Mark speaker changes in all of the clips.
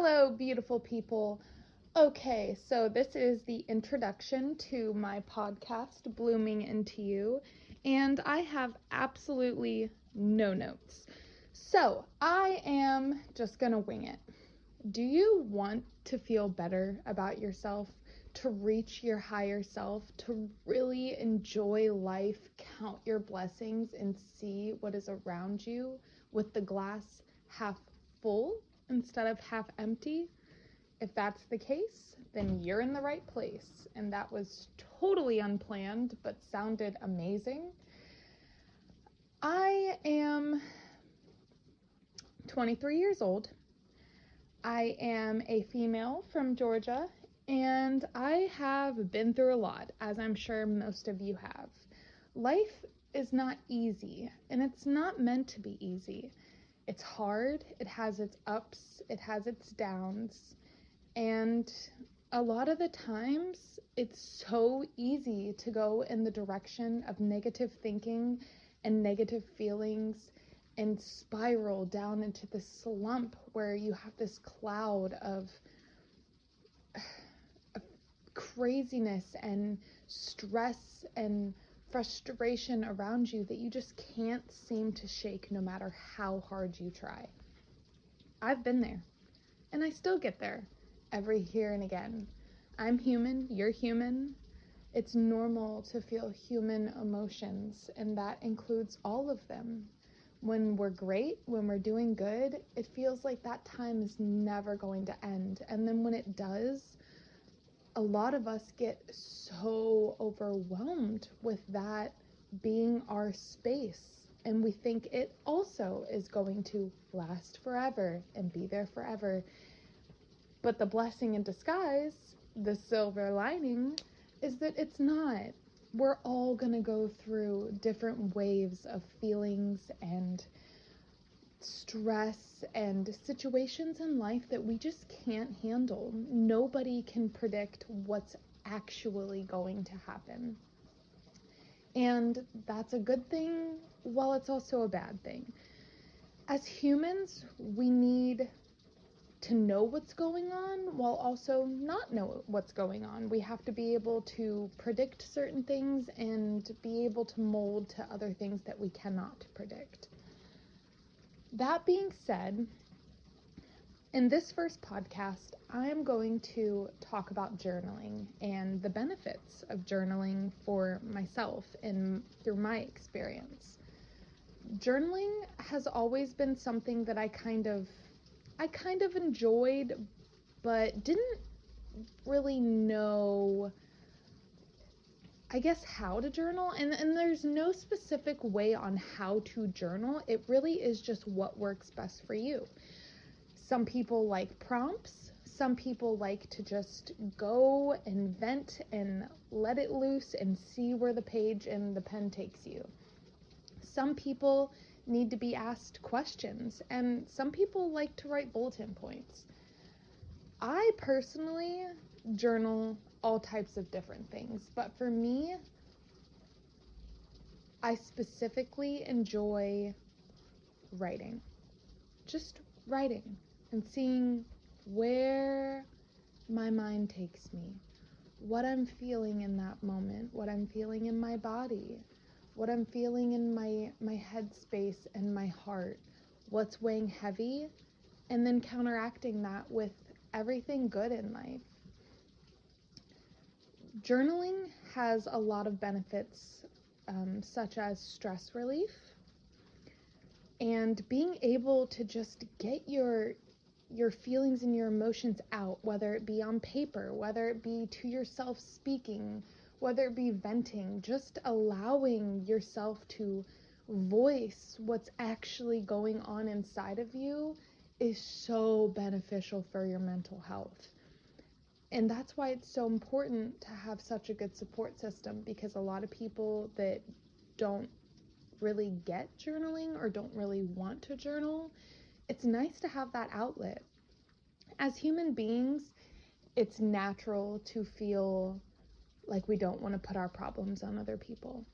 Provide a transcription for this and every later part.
Speaker 1: Hello, beautiful people. Okay, so this is the introduction to my podcast, Blooming Into You, and I have absolutely no notes. So I am just gonna wing it. Do you want to feel better about yourself, to reach your higher self, to really enjoy life, count your blessings, and see what is around you with the glass half full instead of half empty? If that's the case, then you're in the right place. And that was totally unplanned, but sounded amazing. I am 23 years old. I am a female from Georgia, and I have been through a lot, as I'm sure most of you have. Life is not easy, and it's not meant to be easy. It's hard, it has its ups, it has its downs, and a lot of the times it's so easy to go in the direction of negative thinking and negative feelings and spiral down into this slump where you have this cloud of craziness and stress and frustration around you that you just can't seem to shake no matter how hard you try. I've been there, and I still get there every here and again. I'm human, you're human. It's normal to feel human emotions, and that includes all of them. When we're great, when we're doing good, it feels like that time is never going to end. And then when it does, a lot of us get so overwhelmed with that being our space. And we think it also is going to last forever and be there forever. But the blessing in disguise, the silver lining, is that it's not. We're all gonna go through different waves of feelings and stress and situations in life that we just can't handle. Nobody can predict what's actually going to happen. And that's a good thing, while it's also a bad thing. As humans, we need to know what's going on while also not know what's going on. We have to be able to predict certain things and be able to mold to other things that we cannot predict. That being said, in this first podcast, I am going to talk about journaling and the benefits of journaling for myself and through my experience. Journaling has always been something that I kind of enjoyed, but didn't really know, I guess, how to journal. And there's no specific way on how to journal. It really is just what works best for you. Some people like prompts. Some people like to just go and vent and let it loose and see where the page and the pen takes you. Some people need to be asked questions, and some people like to write bulletin points. I personally journal all types of different things, but for me, I specifically enjoy writing. Just writing and seeing where my mind takes me, what I'm feeling in that moment, what I'm feeling in my body, what I'm feeling in my head space and my heart, what's weighing heavy, and then counteracting that with everything good in life. Journaling has a lot of benefits, such as stress relief and being able to just get your feelings and your emotions out, whether it be on paper, whether it be to yourself speaking, whether it be venting, just allowing yourself to voice what's actually going on inside of you is so beneficial for your mental health. And that's why it's so important to have such a good support system, because a lot of people that don't really get journaling or don't really want to journal, it's nice to have that outlet. As human beings, it's natural to feel like we don't want to put our problems on other people.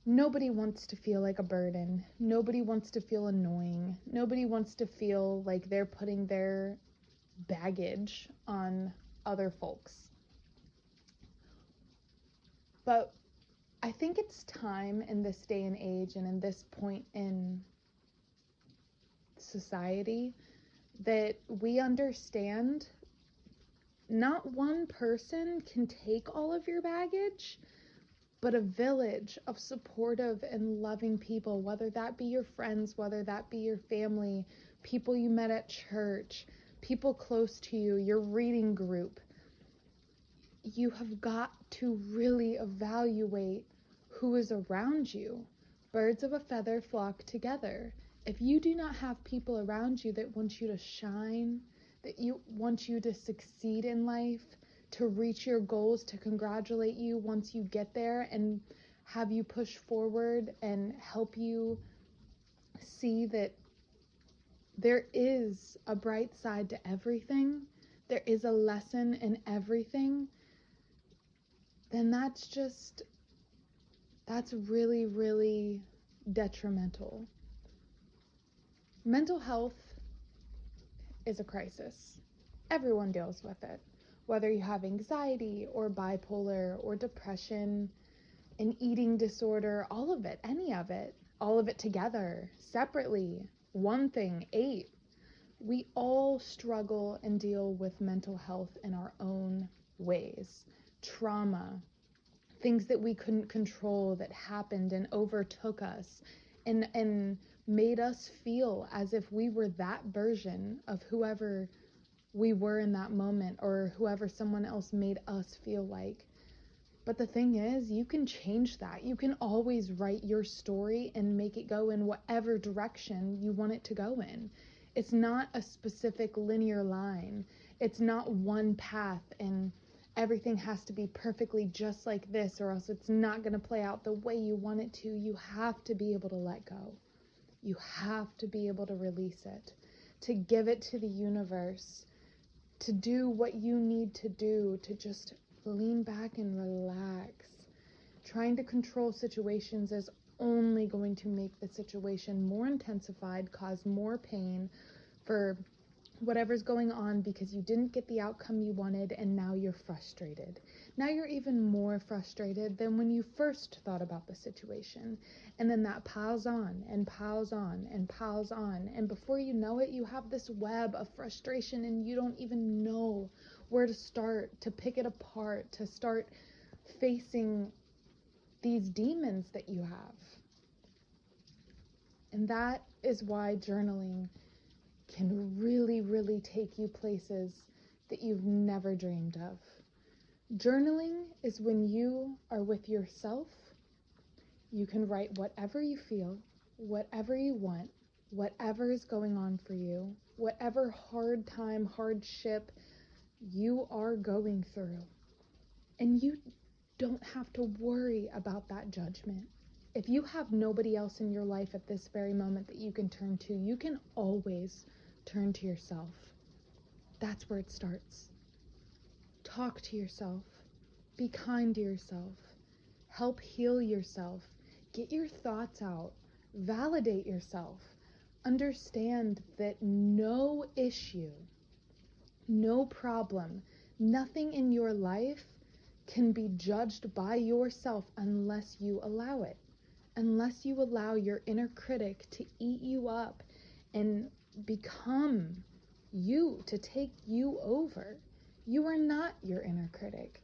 Speaker 1: Nobody wants to feel like a burden. Nobody wants to feel annoying. Nobody wants to feel like they're putting their baggage on other folks. But I think it's time in this day and age and in this point in society that we understand not one person can take all of your baggage, but a village of supportive and loving people, whether that be your friends, whether that be your family, people you met at church, people close to you, your reading group. You have got to really evaluate who is around you. Birds of a feather flock together. If you do not have people around you that want you to shine, that you want you to succeed in life, to reach your goals, to congratulate you once you get there and have you push forward and help you see that there is a bright side to everything, there is a lesson in everything, then that's really, really detrimental. Mental health is a crisis. Everyone deals with it. Whether you have anxiety or bipolar or depression, an eating disorder, all of it, any of it, all of it together, separately, one thing, 8. We all struggle and deal with mental health in our own ways. Trauma, things that we couldn't control that happened and overtook us and made us feel as if we were that version of whoever we were in that moment or whoever someone else made us feel like. But the thing is, you can change that. You can always write your story and make it go in whatever direction you want it to go in. It's not a specific linear line. It's not one path and everything has to be perfectly just like this or else it's not going to play out the way you want it to. You have to be able to let go. You have to be able to release it, to give it to the universe, to do what you need to do, to just lean back and relax. Trying to control situations is only going to make the situation more intensified, cause more pain for whatever's going on because you didn't get the outcome you wanted and now you're frustrated. Now you're even more frustrated than when you first thought about the situation. And then that piles on and piles on and piles on. And before you know it, you have this web of frustration and you don't even know where to start, to pick it apart, to start facing these demons that you have. And that is why journaling can really, really take you places that you've never dreamed of. Journaling is when you are with yourself. You can write whatever you feel, whatever you want, whatever is going on for you, whatever hard time, hardship you are going through. And you don't have to worry about that judgment. If you have nobody else in your life at this very moment that you can turn to, you can always turn to yourself. That's where it starts. Talk to yourself. Be kind to yourself. Help heal yourself. Get your thoughts out. Validate yourself. Understand that no issue, no problem, nothing in your life can be judged by yourself unless you allow it. Unless you allow your inner critic to eat you up and become you, to take you over. You are not your inner critic.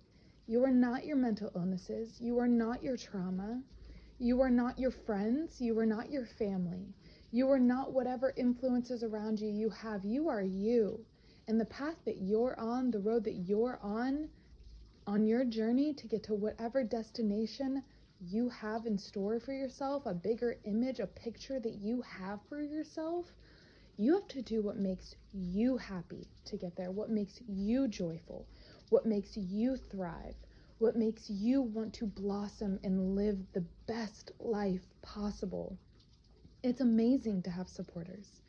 Speaker 1: You are not your mental illnesses. You are not your trauma. You are not your friends. You are not your family. You are not whatever influences around you you have. You are you. And the path that you're on, the road that you're on your journey to get to whatever destination you have in store for yourself, a bigger image, a picture that you have for yourself, you have to do what makes you happy to get there, what makes you joyful, what makes you thrive, what makes you want to blossom and live the best life possible. It's amazing to have supporters.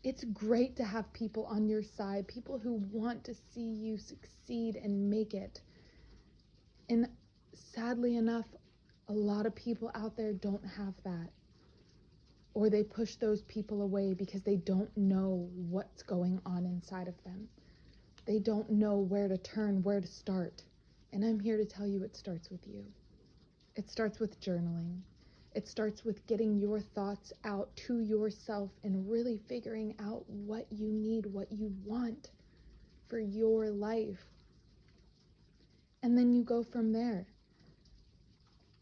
Speaker 1: It's great to have people on your side, people who want to see you succeed and make it. And sadly enough, a lot of people out there don't have that. Or they push those people away because they don't know what's going on inside of them. They don't know where to turn, where to start. And I'm here to tell you it starts with you. It starts with journaling. It starts with getting your thoughts out to yourself and really figuring out what you need, what you want for your life. And then you go from there.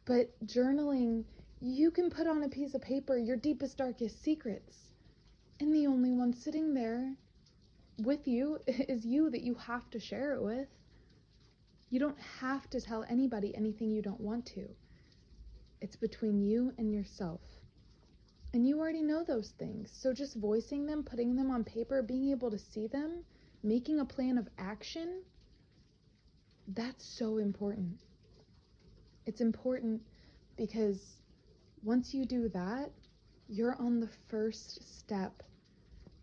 Speaker 1: But journaling, you can put on a piece of paper your deepest, darkest secrets. And the only one sitting there with you is you that you have to share it with. You don't have to tell anybody anything you don't want to. It's between you and yourself. And you already know those things. So just voicing them, putting them on paper, being able to see them, making a plan of action, that's so important. It's important because once you do that, you're on the first step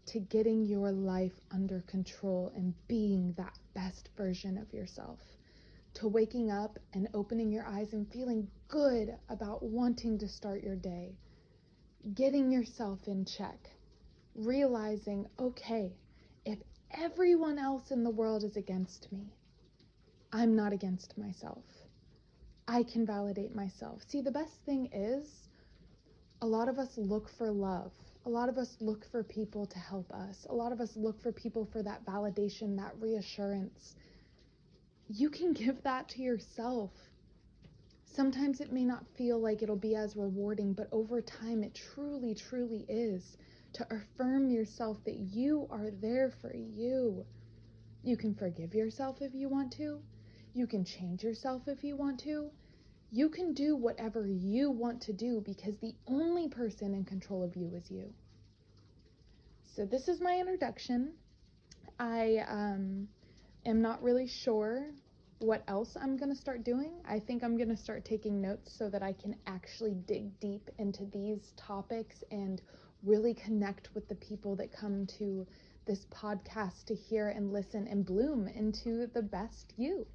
Speaker 1: to getting your life under control and being that best version of yourself. To waking up and opening your eyes and feeling good about wanting to start your day. Getting yourself in check. Realizing, okay, if everyone else in the world is against me, I'm not against myself. I can validate myself. See, the best thing is, a lot of us look for love. A lot of us look for people to help us. A lot of us look for people for that validation, that reassurance. You can give that to yourself. Sometimes it may not feel like it'll be as rewarding, but over time it truly, truly is. To affirm yourself that you are there for you. You can forgive yourself if you want to. You can change yourself if you want to. You can do whatever you want to do because the only person in control of you is you. So this is my introduction. I am not really sure what else I'm going to start doing. I think I'm going to start taking notes so that I can actually dig deep into these topics and really connect with the people that come to this podcast to hear and listen and bloom into the best you.